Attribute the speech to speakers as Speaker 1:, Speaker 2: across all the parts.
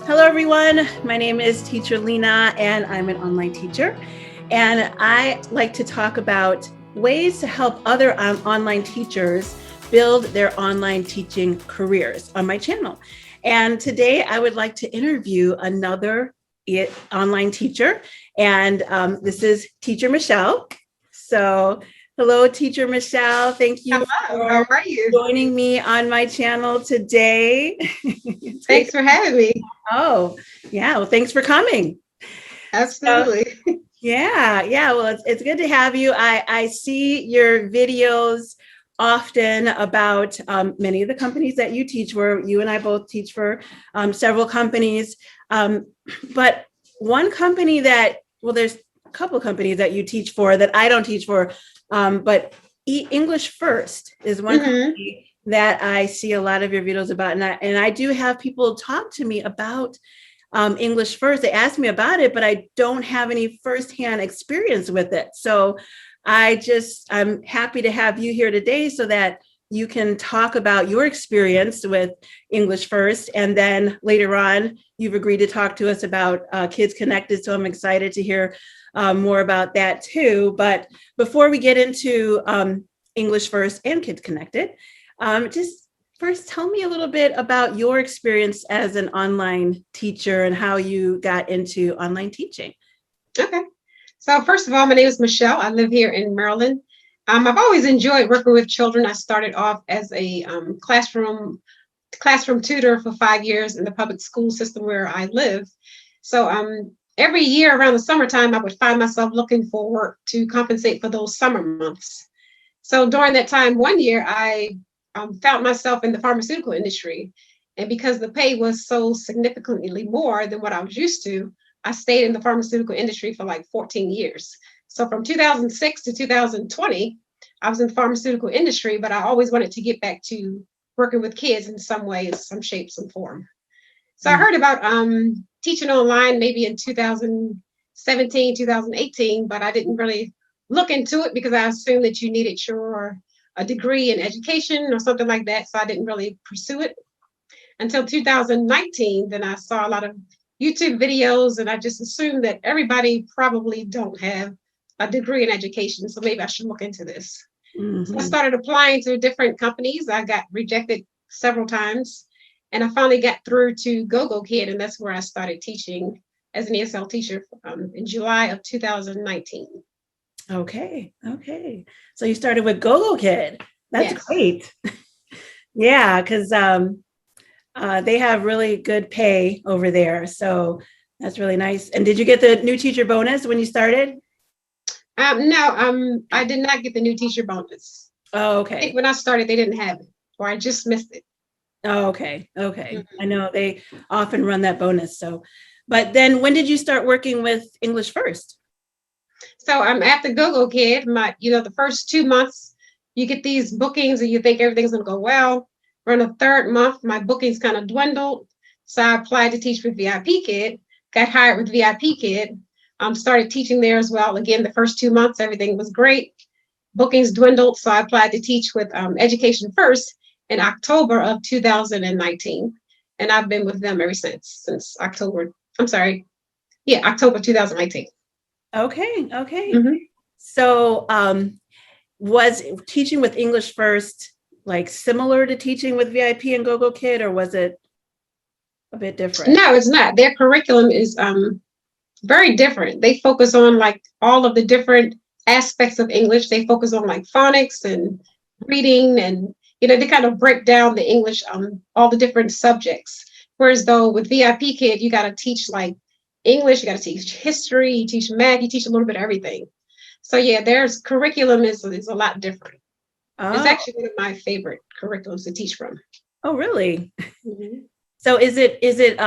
Speaker 1: Hello, everyone. My name is Teacher Lena, and I'm an online teacher. And I like to talk about ways to help other online teachers build their online teaching careers on my channel. And today I would like to interview another online teacher, and this is Teacher Michelle. So, hello, Teacher Michelle. Thank you
Speaker 2: Hello, how
Speaker 1: for
Speaker 2: are you?
Speaker 1: joining me on my channel today.
Speaker 2: Thanks for having me.
Speaker 1: Oh, yeah. Well, thanks for coming. So,
Speaker 2: Absolutely.
Speaker 1: yeah. Well, it's good to have you. I see your videos often about many of the companies that you teach, where you and I both teach for several companies. Um, but one company there's a couple of companies that you teach for that I don't teach for, but English First is one
Speaker 2: hmm
Speaker 1: company that I see a lot of your videos about, and I do have people talk to me about English First. They ask me about it, but I don't have any firsthand experience with it. So I'm happy to have you here today so that you can talk about your experience with English First. And then later on, you've agreed to talk to us about Kids Connected. So I'm excited to hear more about that too. But before we get into English First and Kids Connected, just first tell me a little bit about your experience as an online teacher and how you got into online teaching.
Speaker 2: Okay. So first of all, my name is Michelle. I live here in Maryland. I've always enjoyed working with children. I started off as a classroom tutor for 5 years in the public school system where I live. So every year around the summertime, I would find myself looking for work to compensate for those summer months. So during that time, one year, I found myself in the pharmaceutical industry. And because the pay was so significantly more than what I was used to, I stayed in the pharmaceutical industry for like 14 years. So from 2006 to 2020, I was in the pharmaceutical industry, but I always wanted to get back to working with kids in some way, some shape, some form. So I heard about teaching online maybe in 2017, 2018, but I didn't really look into it because I assumed that you needed a degree in education or something like that. So I didn't really pursue it until 2019. Then I saw a lot of YouTube videos and I just assumed that everybody probably don't have a degree in education. So maybe I should look into this. So I
Speaker 1: Mm-hmm.
Speaker 2: started applying to different companies. I got rejected several times. And I finally got through to Kid, and that's where I started teaching as an ESL teacher in July of 2019.
Speaker 1: Okay. So you started with Kid. That's
Speaker 2: Yes.
Speaker 1: great. Yeah, because they have really good pay over there. So that's really nice. And did you get the new teacher bonus when you started?
Speaker 2: No, I did not get the new teacher bonus.
Speaker 1: Oh,
Speaker 2: I think
Speaker 1: okay.
Speaker 2: when I started, they didn't have it, or I just missed it.
Speaker 1: Oh, okay. I
Speaker 2: Mhm.
Speaker 1: know they often run that bonus. So, but then when did you start working with English First?
Speaker 2: So I'm at the Kid. The first 2 months, you get these bookings and you think everything's gonna go well. Around the third month, my bookings kind of dwindled. So I applied to teach with VIP Kid, got hired with VIP Kid, started teaching there as well. Again, the first 2 months, everything was great. Bookings dwindled, so I applied to teach with Education First in October of 2019. And I've been with them ever since October. I'm sorry. Yeah, October 2019.
Speaker 1: Okay.
Speaker 2: Mhm.
Speaker 1: So, was teaching with English First like similar to teaching with VIP and Kid, or was it a bit different?
Speaker 2: No, it's not. Their curriculum is very different. They focus on like all of the different aspects of English. They focus on like phonics and reading, and they kind of break down the English, all the different subjects. Whereas though with VIP Kid, you got to teach like English, you got to teach history, you teach math, you teach a little bit of everything. So yeah, their curriculum is a lot different. It's
Speaker 1: Oh,
Speaker 2: actually one of my favorite curriculums to teach from.
Speaker 1: oh, really?
Speaker 2: Mhm.
Speaker 1: So is it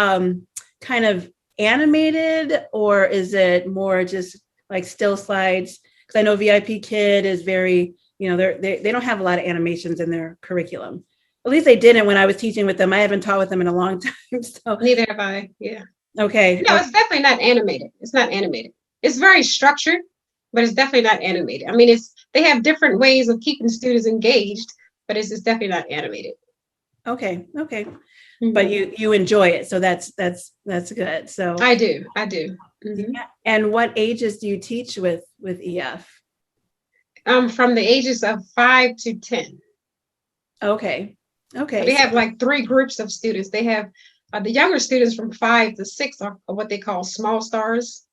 Speaker 1: kind of animated, or is it more just like still slides? Because I know VIP Kid is very, they don't have a lot of animations in their curriculum. At least they didn't when I was teaching with them. I haven't taught with them in a long time. So
Speaker 2: Neither have I. Yeah.
Speaker 1: okay,
Speaker 2: No, it's definitely not animated. It's not animated. It's very structured, but it's definitely not animated. I mean, they have different ways of keeping students engaged, but it's definitely not animated.
Speaker 1: okay. but you enjoy it. So that's good. So
Speaker 2: I do. Mm-hmm.
Speaker 1: yeah. And what ages do you teach with EF?
Speaker 2: From the ages of 5 to 10.
Speaker 1: Okay.
Speaker 2: So
Speaker 1: Okay.
Speaker 2: they
Speaker 1: So,
Speaker 2: have like three groups of students. They have the younger students from 5 to 6 are what they call small stars.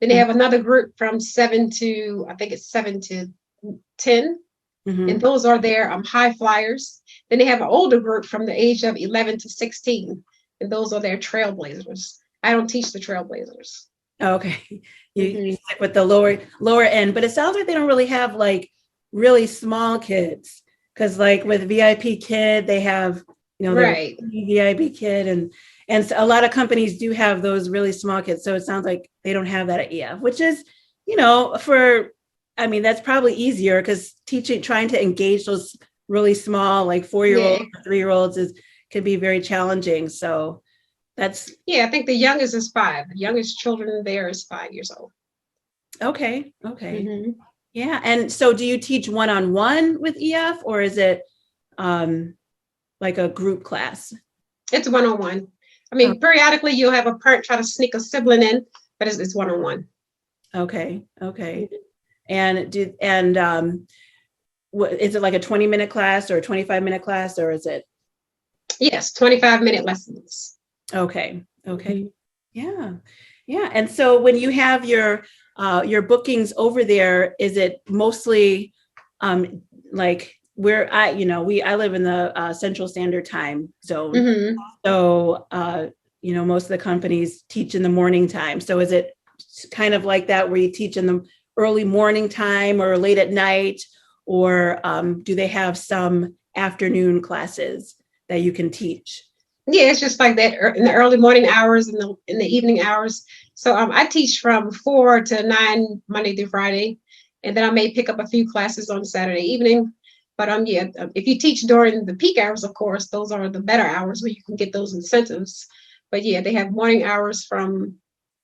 Speaker 2: Then they have another group from 7 to, I think it's 7 to 10. And those are their high flyers. Then they have an older group from the age of 11 to 16. And those are their trailblazers. I don't teach the trailblazers.
Speaker 1: okay. You stick with the lower end, but it sounds like they don't really have like really small kids. Because like with VIP Kid, they have, their
Speaker 2: Right.
Speaker 1: VIP Kid, and so a lot of companies do have those really small kids. So it sounds like they don't have that at EF, which is, that's probably easier because trying to engage those really small, like 4-year-olds, 3-year-olds can be very challenging. So that's.
Speaker 2: Yeah, I think the youngest is 5. The youngest children there is 5 years old.
Speaker 1: Okay. Yeah. And so do you teach one-on-one with EF, or is it like a group class?
Speaker 2: It's one-on-one. Periodically you'll have a parent try to sneak a sibling in, but it's one-on-one.
Speaker 1: Okay. And what is it, like a 20-minute class or a 25-minute class, or is it?
Speaker 2: Yes, 25-minute lessons.
Speaker 1: Okay. Yeah. And so when you have your bookings over there, is it mostly like where I live in the Central Standard Time zone. So most of the companies teach in the morning time. So is it kind of like that where you teach in the early morning time or late at night, or do they have some afternoon classes that you can teach?
Speaker 2: Yeah, it's just like that in the early morning hours and in the evening hours. So I teach from 4 to 9 Monday through Friday, and then I may pick up a few classes on Saturday evening. But if you teach during the peak hours, of course, those are the better hours where you can get those incentives. But yeah, they have morning hours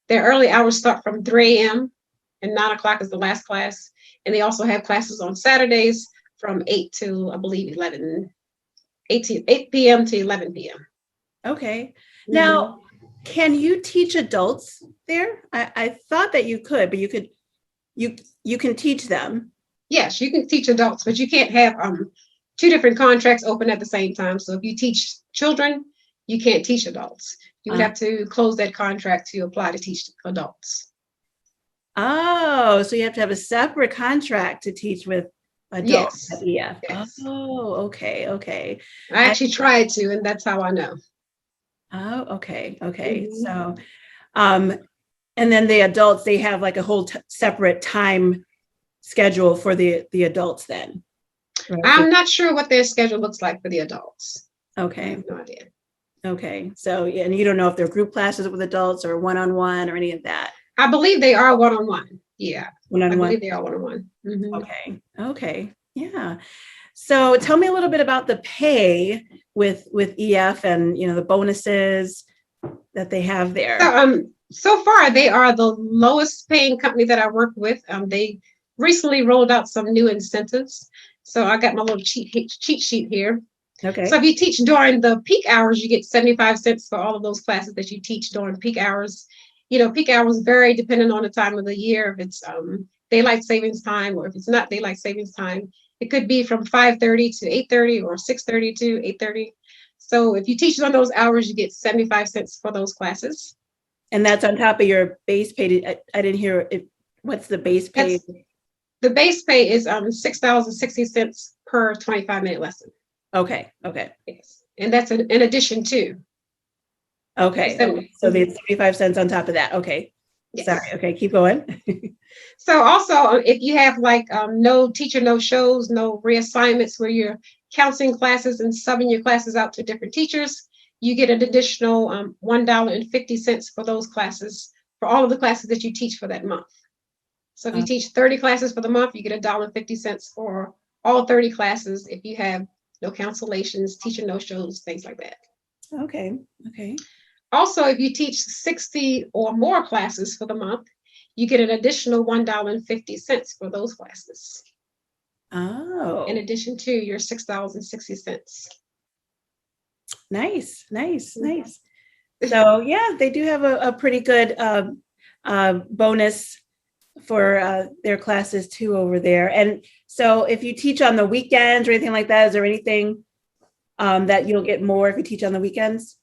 Speaker 2: their early hours start from 3 a.m. and 9 o'clock is the last class. And they also have classes on Saturdays from 8 to, I believe, 8 p.m. to 11 p.m.
Speaker 1: Okay. Now, can you teach adults there? I thought that you could, but you can teach them.
Speaker 2: Yes, you can teach adults, but you can't have 2 different contracts open at the same time. So if you teach children, you can't teach adults. You would have to close that contract to apply to teach adults.
Speaker 1: Oh, so you have to have a separate contract to teach with adults at EF.
Speaker 2: Yes.
Speaker 1: Oh, okay.
Speaker 2: I actually tried to, and that's how I know.
Speaker 1: Oh, okay. So, and then the adults, they have like a whole separate time schedule for the adults then.
Speaker 2: Right? I'm not sure what their schedule looks like for the adults.
Speaker 1: Okay.
Speaker 2: I have no idea.
Speaker 1: Okay. So, and you don't know if they're group classes with adults or one-on-one or any of that.
Speaker 2: I believe they are one-on-one. Yeah.
Speaker 1: One-on-one.
Speaker 2: I believe they are one-on-one.
Speaker 1: Okay. Yeah. So tell me a little bit about the pay with EF and, the bonuses that they have there.
Speaker 2: So far, they are the lowest paying company that I work with. They recently rolled out some new incentives. So I got my little cheat sheet here.
Speaker 1: Okay.
Speaker 2: So if you teach during the peak hours, you get 75 cents for all of those classes that you teach during peak hours. Peak hours vary depending on the time of the year. If it's daylight savings time, or if it's not daylight savings time, it could be from 5:30 to 8:30 or 6:30 to 8:30. So if you teach on those hours, you get 75 cents for those classes.
Speaker 1: And that's on top of your base pay. I didn't hear it. What's the base pay?
Speaker 2: The base pay is $6.60 per 25-minute lesson.
Speaker 1: Okay.
Speaker 2: Yes. And that's in addition to.
Speaker 1: Okay. So the 75 cents on top of that. Okay. Yes. Sorry. Okay. Keep going.
Speaker 2: So also, if you have like no teacher, no shows, no reassignments where you're counseling classes and subbing your classes out to different teachers, you get an additional $1.50 for those classes, for all of the classes that you teach for that month. So if you teach 30 classes for the month, you get $1.50 for all 30 classes if you have no cancellations, teacher no shows, things like that.
Speaker 1: Okay.
Speaker 2: Also, if you teach 60 or more classes for the month, you get an additional $1.50 for those classes.
Speaker 1: Oh.
Speaker 2: In addition to your $6.60.
Speaker 1: Nice, nice, nice. So yeah, they do have a pretty good bonus for their classes too over there. And so if you teach on the weekends or anything like that, is there anything that you'll get more if you teach on the weekends?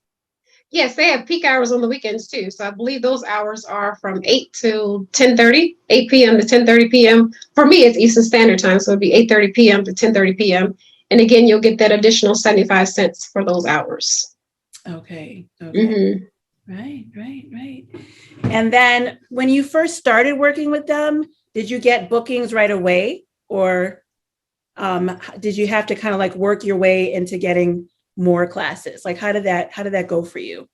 Speaker 2: Yes, they have peak hours on the weekends too. So I believe those hours are from 8 to 10:30, 8 p.m. to 10:30 p.m. For me, it's Eastern Standard Time, so it'd be 8:30 p.m. to 10:30 p.m. And again, you'll get that additional 75 cents for those hours.
Speaker 1: Okay. Okay.
Speaker 2: Mm-hmm.
Speaker 1: Right, right, right. And then when you first started working with them, did you get bookings right away, or did you have to kind of like work your way into getting more classes? Like how did that go for you?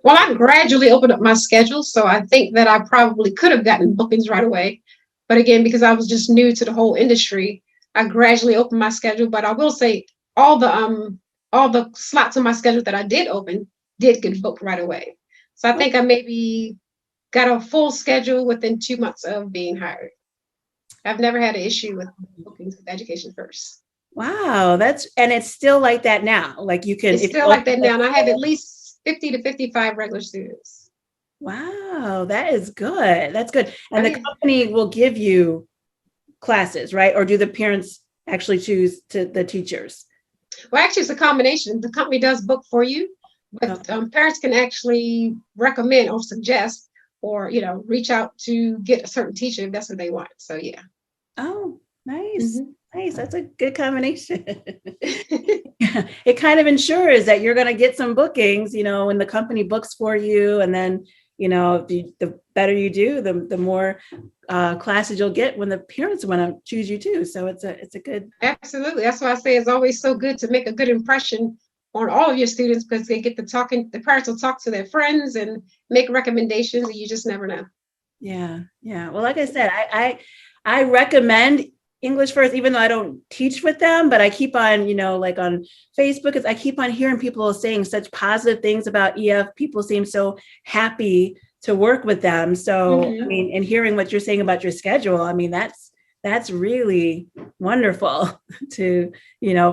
Speaker 2: Well, I gradually opened up my schedule, so I think that I probably could have gotten bookings right away. But again, because I was just new to the whole industry, I gradually opened my schedule. But I will say all the slots on my schedule that I did open did get booked right away. So I
Speaker 1: Oh,
Speaker 2: think I maybe got a full schedule within 2 months of being hired. I've never had an issue with bookings with Education First.
Speaker 1: wow, and it's still like that now. Like you can
Speaker 2: It's
Speaker 1: if you
Speaker 2: still like
Speaker 1: open
Speaker 2: that
Speaker 1: it.
Speaker 2: now, and I have at least 50 to 55 regular students.
Speaker 1: Wow, that is good. That's good.
Speaker 2: Oh
Speaker 1: And the
Speaker 2: yeah.
Speaker 1: company will give you classes, right? Or do the parents actually choose to the teachers?
Speaker 2: Well, actually, it's a combination. The company does book for you,
Speaker 1: Oh,
Speaker 2: but parents can actually recommend or suggest or, reach out to get a certain teacher if that's what they want. So, yeah.
Speaker 1: oh, nice.
Speaker 2: Hmm.
Speaker 1: Nice. That's a good combination. It kind of ensures that you're going to get some bookings, when the company books for you. And then, the better you do, the more classes you'll get when the parents want to choose you too. So it's a good.
Speaker 2: Absolutely. That's why I say it's always so good to make a good impression on all of your students because they get to talking, the parents will talk to their friends and make recommendations, and you just never know.
Speaker 1: Yeah. Yeah. Well, like I said, I recommend English First, even though I don't teach with them, but I keep on, like on Facebook, because I keep on hearing people saying such positive things about EF. People seem so happy to work with them. So, I
Speaker 2: Hmm.
Speaker 1: mean, and hearing what you're saying about your schedule, I mean, that's really wonderful to,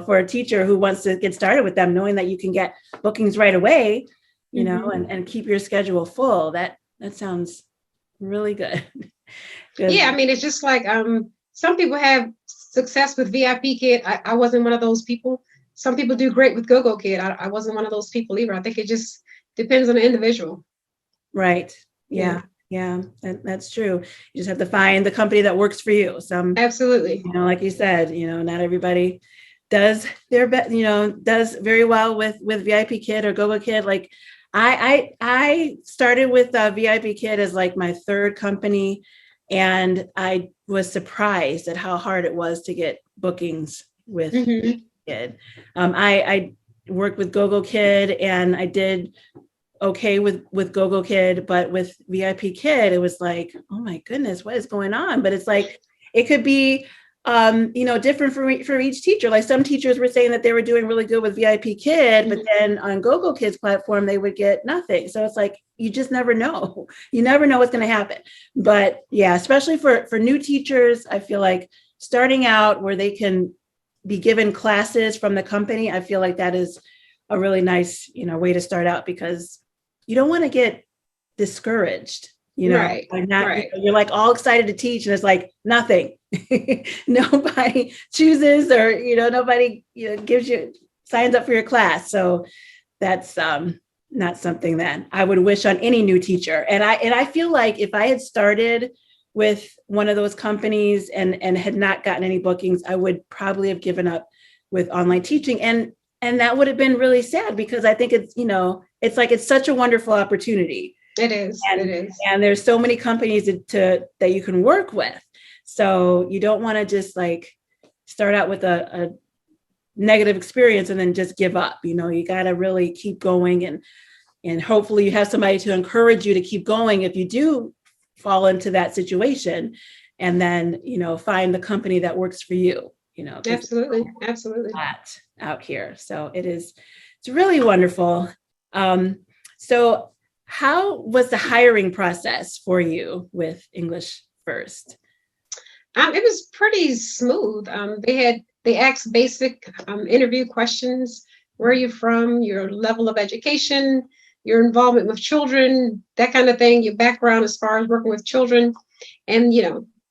Speaker 1: for a teacher who wants to get started with them, knowing that you can get bookings right away,
Speaker 2: Hmm.
Speaker 1: and keep your schedule full. That sounds really good.
Speaker 2: Yeah,
Speaker 1: Because
Speaker 2: I mean, it's just like some people have success with VIP Kid. I wasn't one of those people. Some people do great with GoGo Kid. I wasn't one of those people either. I think it just depends on the individual.
Speaker 1: right.
Speaker 2: Yeah,
Speaker 1: Yeah. Yeah. That's true. You just have to find the company that works for you. Some,
Speaker 2: absolutely.
Speaker 1: like you said, not everybody does their best, does very well with VIP Kid or GoGo Kid. Like I started with VIP Kid as like my third company, and I was surprised at how hard it was to get bookings with
Speaker 2: Hmm.
Speaker 1: Kid. I worked with GoGo Kid, and I did okay with GoGo Kid, but with VIP Kid, it was like, oh my goodness, what is going on? But it's like it could be different for each teacher. Like some teachers were saying that they were doing really good with VIP Kid, but then on GoGo Kid's platform, they would get nothing. So it's like you just never know. You never know what's going to happen. But yeah, especially for new teachers, I feel like starting out where they can be given classes from the company, I feel like that is a really nice, way to start out, because you don't want to get discouraged,
Speaker 2: Right,
Speaker 1: like not,
Speaker 2: right.
Speaker 1: you're like all excited to teach and it's like nothing. Nobody chooses, or, nobody, gives you signs up for your class. So that's not something that I would wish on any new teacher. And I feel like if I had started with one of those companies and had not gotten any bookings, I would probably have given up with online teaching. And that would have been really sad, because I think it's like it's such a wonderful opportunity.
Speaker 2: It is. It
Speaker 1: And
Speaker 2: is.
Speaker 1: and there's so many companies that you can work with. So you don't want to just like start out with a negative experience and then just give up. You got to really keep going, and hopefully you have somebody to encourage you to keep going if you do fall into that situation, and then find the company that works for you, because
Speaker 2: Absolutely. Absolutely.
Speaker 1: that out here. So it's really wonderful. So how was the hiring process for you with English First?
Speaker 2: It was pretty smooth. They asked basic interview questions where you're from, your level of education, your involvement with children, that kind of thing, your background as far as working with children. And,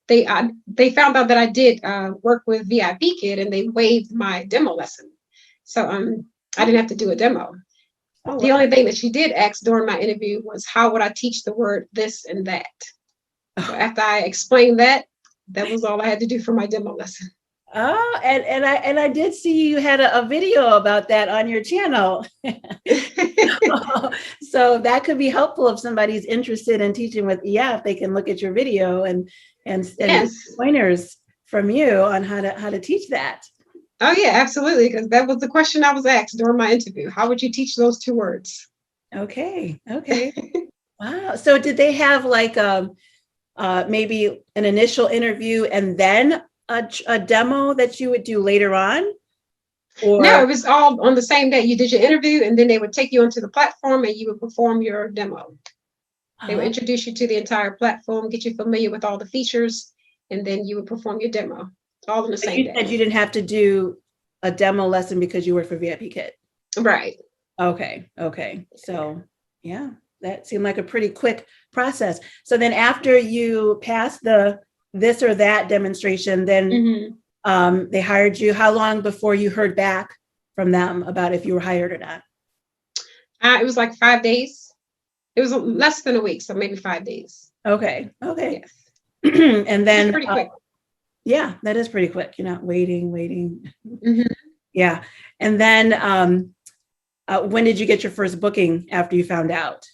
Speaker 2: they found out that I did work with VIP Kid, and they waived my demo lesson. So I didn't have to do a demo.
Speaker 1: Oh,
Speaker 2: The
Speaker 1: wow.
Speaker 2: only thing that she did ask during my interview was, how would I teach the word this and that? So after I explained that, that was all I had to do for my demo lesson.
Speaker 1: Oh, and I did see you had a video about that on your channel. So that could be helpful if somebody's interested in teaching with EF. They can look at your video and
Speaker 2: Yes.
Speaker 1: pointers from you on how to teach that.
Speaker 2: Oh yeah, absolutely. Because that was the question I was asked during my interview. How would you teach those two words?
Speaker 1: Okay. Wow. So did they have like maybe an initial interview and then a demo that you would do later on? Or
Speaker 2: No, it was all on the same day. You did your interview, and then they would take you onto the platform and you would perform your demo. They would introduce you to the entire platform, get you familiar with all the features, and then you would perform your demo. All in the same
Speaker 1: you said
Speaker 2: day.
Speaker 1: you didn't have to do a demo lesson because you work for VIP Kid.
Speaker 2: Right.
Speaker 1: Okay. So yeah, that seemed like a pretty quick process. So then after you passed the this or that demonstration, then they hired you. How long before you heard back from them about if you were hired or not?
Speaker 2: It was like 5 days. It was less than a week, so maybe 5 days.
Speaker 1: Okay.
Speaker 2: Yes.
Speaker 1: And then
Speaker 2: pretty quick.
Speaker 1: Yeah, that is pretty quick. You're not waiting.
Speaker 2: Mm-hmm.
Speaker 1: Yeah. And then when did you get your first booking after you found out?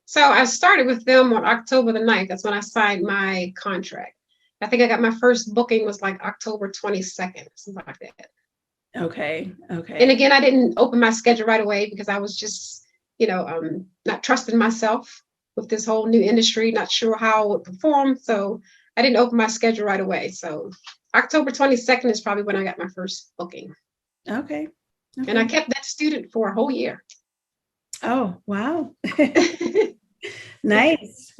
Speaker 2: So I started with them on October the 9th. That's when I signed my contract. I think I got my first booking was like October 22nd, something like that.
Speaker 1: Okay.
Speaker 2: And again, I didn't open my schedule right away because I was just, not trusting myself with this whole new industry, not sure how I would perform. So I didn't open my schedule right away. So October 22nd is probably when I got my first booking.
Speaker 1: Okay.
Speaker 2: And I kept that student for a whole year.
Speaker 1: Oh, wow. Nice.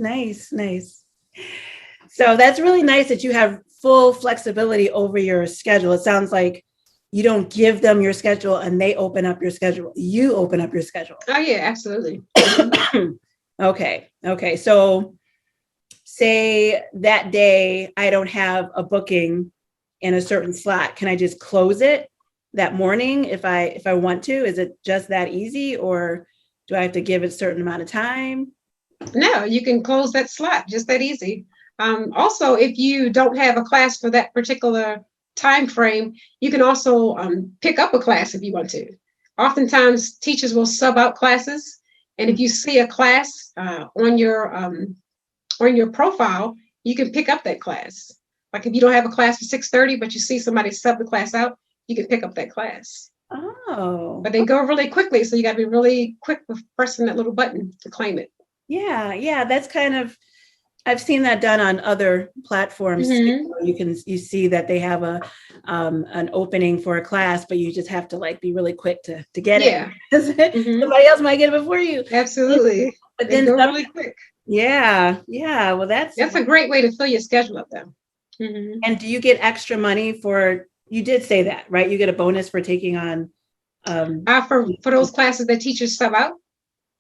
Speaker 1: So that's really nice that you have full flexibility over your schedule. It sounds like you don't give them your schedule and they open up your schedule. You open up your schedule.
Speaker 2: Oh, yeah, absolutely.
Speaker 1: Okay. So say that day I don't have a booking in a certain slot. Can I just close it that morning if I want to? Is it just that easy, or do I have to give it a certain amount of time?
Speaker 2: No, you can close that slot just that easy. Also, if you don't have a class for that particular time frame, you can also pick up a class if you want to. Oftentimes, teachers will sub out classes, and if you see a class on your profile, you can pick up that class. Like if you don't have a class for 6:30, but you see somebody sub the class out, you can pick up that class.
Speaker 1: Oh,
Speaker 2: But they go really quickly, so you got to be really quick with pressing that little button to claim it.
Speaker 1: yeah. That's kind of, I've seen that done on other platforms. You see that they have an opening for a class, but you just have to like be really quick to get it. Somebody else might get it before you.
Speaker 2: Absolutely.
Speaker 1: But
Speaker 2: they
Speaker 1: then
Speaker 2: go really quick.
Speaker 1: Yeah. Well, that's
Speaker 2: a great way to fill your schedule up though.
Speaker 1: And do you get extra money for, you did say that, right? You get a bonus for taking on
Speaker 2: for those classes that teachers sub out?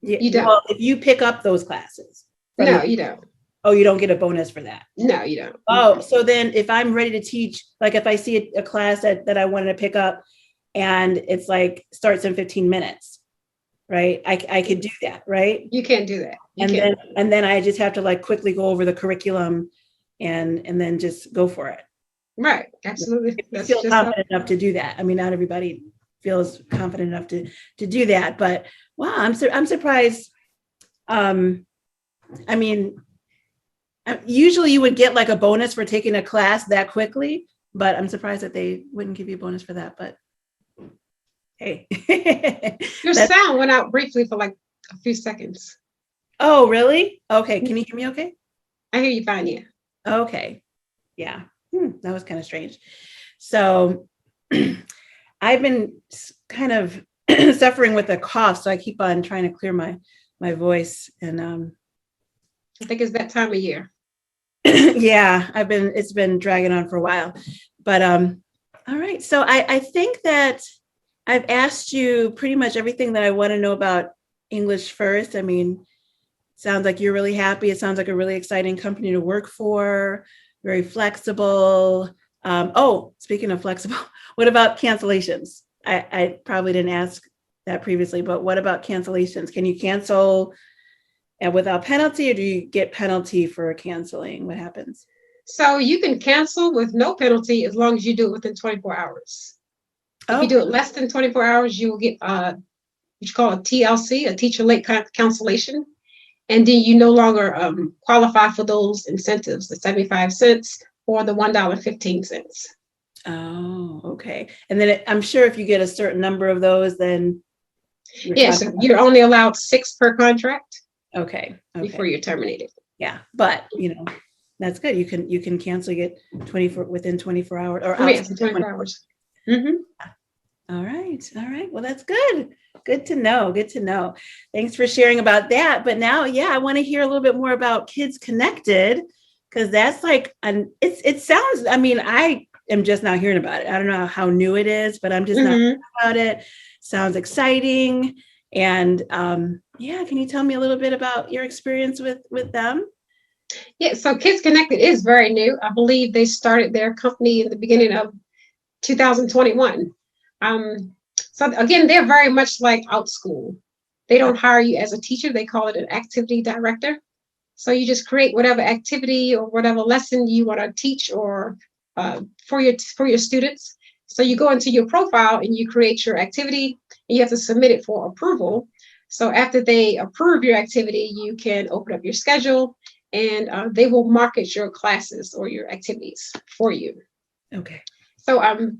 Speaker 2: You don't.
Speaker 1: Well, if you pick up those classes.
Speaker 2: No, you don't.
Speaker 1: Oh, you don't get a bonus for that?
Speaker 2: No, you don't.
Speaker 1: Oh, so then if I'm ready to teach, like if I see a class that I wanted to pick up and it's like starts in 15 minutes, right? I could do that, right?
Speaker 2: You can't do that.
Speaker 1: And then I just have to like quickly go over the curriculum and then just go for it.
Speaker 2: Right. Absolutely.
Speaker 1: I feel confident enough to do that. I mean, not everybody feels confident enough to do that, but wow, I'm surprised. I mean, usually you would get like a bonus for taking a class that quickly, but I'm surprised that they wouldn't give you a bonus for that. But hey,
Speaker 2: your sound went out briefly for like a few seconds.
Speaker 1: Oh, really? Okay. Can you hear me okay?
Speaker 2: I hear you fine, yeah.
Speaker 1: Okay. Yeah. That was kind of strange. So I've been kind of suffering with a cough, so I keep on trying to clear my voice. And
Speaker 2: I think it's that time of year.
Speaker 1: Yeah, it's been dragging on for a while. But all right. So I think that I've asked you pretty much everything that I want to know about English First. I mean, sounds like you're really happy. It sounds like a really exciting company to work for, very flexible. Oh, speaking of flexible, what about cancellations? I probably didn't ask that previously, but what about cancellations? Can you cancel without penalty, or do you get penalty for canceling? What happens?
Speaker 2: So you can cancel with no penalty as long as you do it within 24 hours. If you
Speaker 1: Oh,
Speaker 2: do it less than 24 hours, you will get what you call a TLC, a teacher late cancellation. And then you no longer qualify for those incentives, the 75 cents or the $1.15.
Speaker 1: oh, okay. And then I'm sure if you get a certain number of those, then your
Speaker 2: Yes,
Speaker 1: contract.
Speaker 2: you're only allowed 6 per contract
Speaker 1: Okay.
Speaker 2: before
Speaker 1: Okay.
Speaker 2: you're terminated.
Speaker 1: Yeah. But that's good. You can cancel it 24 within 24 hours or
Speaker 2: Yes,
Speaker 1: outside.
Speaker 2: 24 hours. Mm-hmm.
Speaker 1: All right. All right. Well, that's good. Good to know. Good to know. Thanks for sharing about that. But now, yeah, I want to hear a little bit more about Kids Connected, because that's like it sounds, I mean, I am just now hearing about it. I don't know how new it is, but I'm just not
Speaker 2: Mm-hmm.
Speaker 1: hearing about it. Sounds exciting. And yeah, can you tell me a little bit about your experience with them?
Speaker 2: Yeah, so Kids Connected is very new. I believe they started their company in the beginning of 2021. So again, they're very much like OutSchool. They don't hire you as a teacher. They call it an activity director. So you just create whatever activity or whatever lesson you want to teach or for your students. So you go into your profile and you create your activity and you have to submit it for approval. So after they approve your activity, you can open up your schedule and they will market your classes or your activities for you.
Speaker 1: Okay.
Speaker 2: So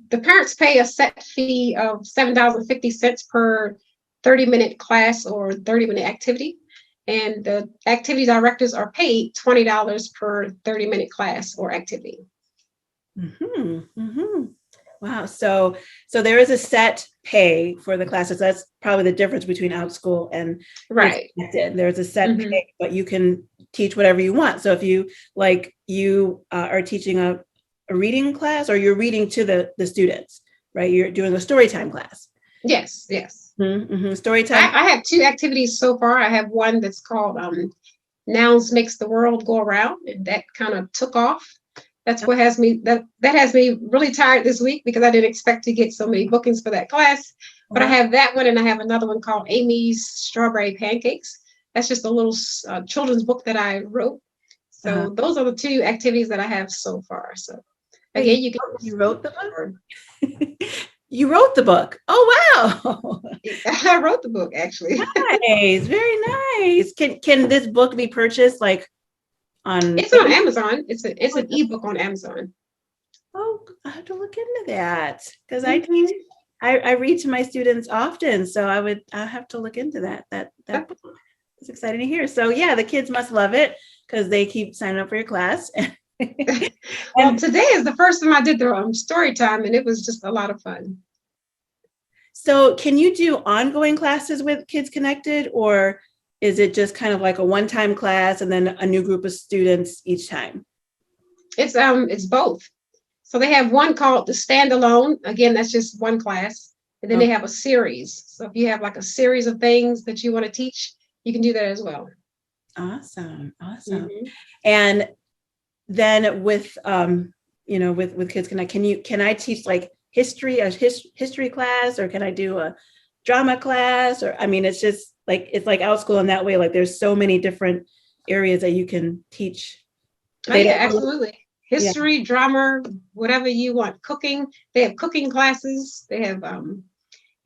Speaker 2: the parents pay a set fee of $7.50 per 30-minute class or 30-minute activity. And the activity directors are paid $20 per 30-minute class or activity.
Speaker 1: Mm-hmm. Mm-hmm. Wow. So there is a set pay for the classes. That's probably the difference between OutSchool and Kids
Speaker 2: Right.
Speaker 1: Connected. There's a set
Speaker 2: Mm-hmm.
Speaker 1: pay, but you can teach whatever you want. So if you are teaching a reading class, or you're reading to the students, right? You're doing a story time class.
Speaker 2: Yes, yes.
Speaker 1: Mm-hmm. Story time.
Speaker 2: I have 2 activities so far. I have one that's called Nouns Makes the World Go Around, and that kind of took off. That's what has me that has me really tired this week because I didn't expect to get so many bookings for that class. But I have that one, and I have another one called Amy's Strawberry Pancakes. That's just a little children's book that I wrote. So those are the 2 activities that I have so far. So again,
Speaker 1: you wrote the book. You wrote the book. Oh wow!
Speaker 2: I wrote the book actually.
Speaker 1: Nice, very nice. Can this book be purchased like on?
Speaker 2: It's on Amazon. It's an ebook on Amazon.
Speaker 1: Oh, I have to look into that because
Speaker 2: Mm-hmm.
Speaker 1: I read to my students often, so I have to look into that. That book. It's exciting to hear. So yeah, the kids must love it because they keep signing up for your class.
Speaker 2: Well,
Speaker 1: And
Speaker 2: today is the first time I did the story time, and it was just a lot of fun.
Speaker 1: so, can you do ongoing classes with Kids Connected, or is it just kind of like a one-time class and then a new group of students each time?
Speaker 2: It's both. So they have one called the standalone. Again, that's just one class, and then
Speaker 1: Oh,
Speaker 2: they have a series. So if you have like a series of things that you want to teach, you can do that as well.
Speaker 1: awesome, awesome.
Speaker 2: Mm-hmm.
Speaker 1: And then with Kids Connect, can I teach like history class, or can I do a drama class? Or I mean, it's like OutSchool in that way. Like there's so many different areas that you can teach.
Speaker 2: Oh
Speaker 1: They
Speaker 2: yeah,
Speaker 1: don't.
Speaker 2: absolutely.
Speaker 1: Yeah.
Speaker 2: History, drama, whatever you want. Cooking. They have cooking classes. They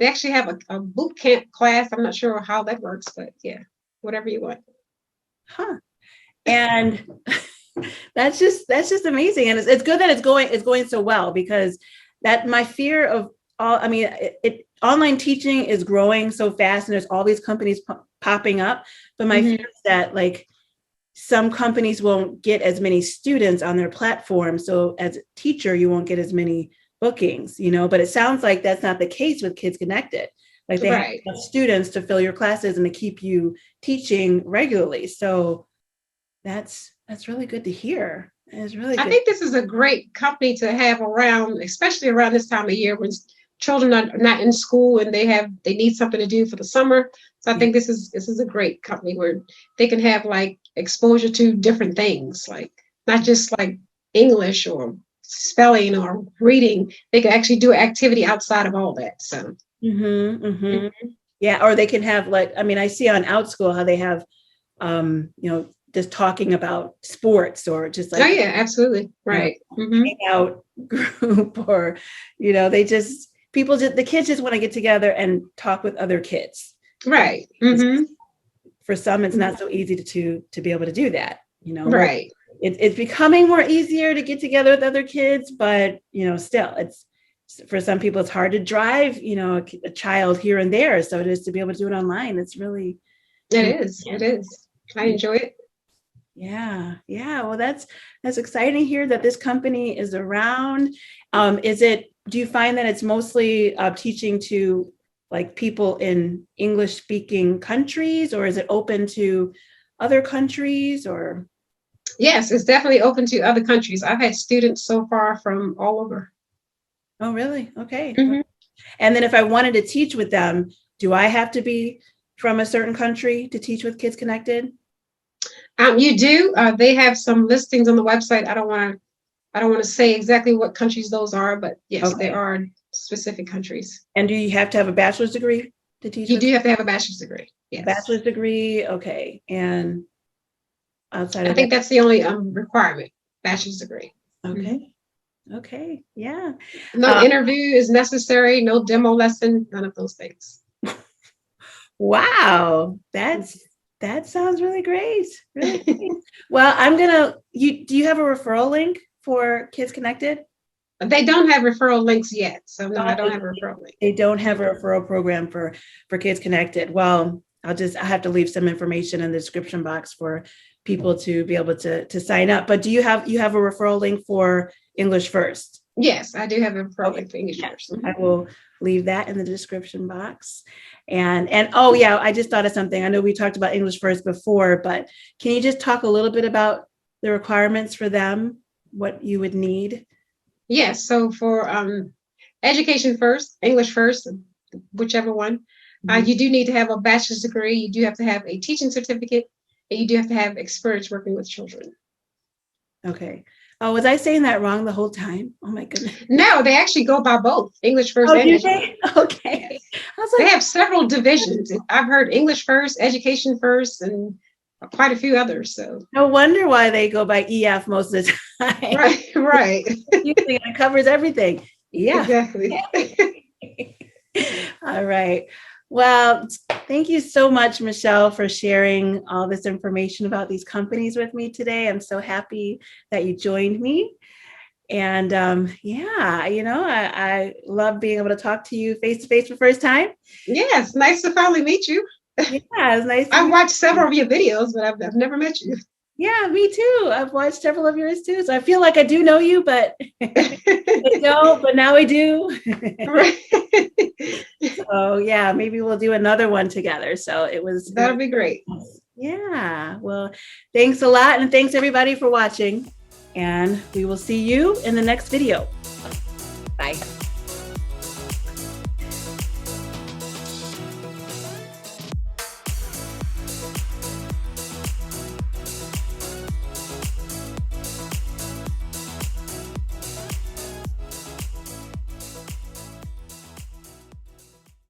Speaker 2: actually have a boot camp class. I'm not sure how that works, but yeah, whatever you want.
Speaker 1: Huh. And that's just amazing. And it's good that it's going so well, because that my fear of all, I mean, online teaching is growing so fast and there's all these companies popping up. But my
Speaker 2: Mm-hmm.
Speaker 1: fear is that like some companies won't get as many students on their platform. So as a teacher, you won't get as many bookings, but it sounds like that's not the case with Kids Connected. Like they have
Speaker 2: Right.
Speaker 1: enough students to fill your classes and to keep you teaching regularly. So that's really good to hear. It's really
Speaker 2: I
Speaker 1: good.
Speaker 2: think this is a great company to have around, especially around this time of year when children are not in school and they need something to do for the summer. So I think this is a great company where they can have like exposure to different things, like not just like English or spelling or reading. They can actually do an activity outside of all that. So
Speaker 1: yeah, or they can have like, I mean, I see on OutSchool how they have just talking about sports or just like,
Speaker 2: oh yeah, absolutely. Right.
Speaker 1: hangout group, or they just the kids just want to get together and talk with other kids.
Speaker 2: Right.
Speaker 1: For some, it's not so easy to be able to do that.
Speaker 2: Right.
Speaker 1: It's becoming more easier to get together with other kids, but still, it's for some people it's hard to drive a child here and there. So just to be able to do it online, it's really
Speaker 2: it is. I enjoy it.
Speaker 1: Yeah. Well, that's exciting here that this company is around. Do you find that it's mostly teaching to like people in English speaking countries, or is it open to other countries? Or
Speaker 2: yes, it's definitely open to other countries. I've had students so far from all over.
Speaker 1: Oh, really? Okay. And then if I wanted to teach with them, do I have to be from a certain country to teach with Kids Connected?
Speaker 2: You do. They have some listings on the website. I don't want to say exactly what countries those are, but yes, there are specific countries.
Speaker 1: And do you have to have a bachelor's degree to teach?
Speaker 2: You do have to have a bachelor's degree. Yes.
Speaker 1: Bachelor's degree. Okay. And outside of
Speaker 2: I think that's the only requirement, bachelor's degree.
Speaker 1: Okay. Okay. Yeah.
Speaker 2: No interview is necessary. No demo lesson. None of those things.
Speaker 1: Wow. That sounds really great. Really great. Well, do you have a referral link for Kids Connected?
Speaker 2: They don't have referral links yet. So no, I don't have a referral link.
Speaker 1: They don't have a referral program for Kids Connected. Well, I have to leave some information in the description box for people to be able to sign up. But do you have a referral link for English First?
Speaker 2: Yes, I do have a referral link for English First.
Speaker 1: I will leave that in the description box. And oh yeah, I just thought of something. I know we talked about English First before, but can you just talk a little bit about the requirements for them, what you would need?
Speaker 2: Yes, so for Education First, English First, whichever one, you do need to have a bachelor's degree. You do have to have a teaching certificate, and you do have to have experience working with children.
Speaker 1: Okay. Oh, was I saying that wrong the whole time? Oh my goodness.
Speaker 2: No, they actually go by both English First and Education.
Speaker 1: Okay.
Speaker 2: They have several divisions. I've heard English First, Education First, and quite a few others. So
Speaker 1: no wonder why they go by EF most of the time.
Speaker 2: Right.
Speaker 1: It covers everything. Yeah.
Speaker 2: Exactly.
Speaker 1: All right. Well, thank you so much, Michelle, for sharing all this information about these companies with me today. I'm so happy that you joined me. And I love being able to talk to you face to face for the first time.
Speaker 2: Yes, nice to finally meet you.
Speaker 1: Yeah, it's nice.
Speaker 2: I've watched several of your videos, but I've never met you.
Speaker 1: Yeah, me too. I've watched several of yours too. So I feel like I do know you, but I don't, but now I do.
Speaker 2: Right.
Speaker 1: So yeah, maybe we'll do another one together. So
Speaker 2: that'll be great.
Speaker 1: Yeah. Well, thanks a lot. And thanks everybody for watching. And we will see you in the next video. Bye.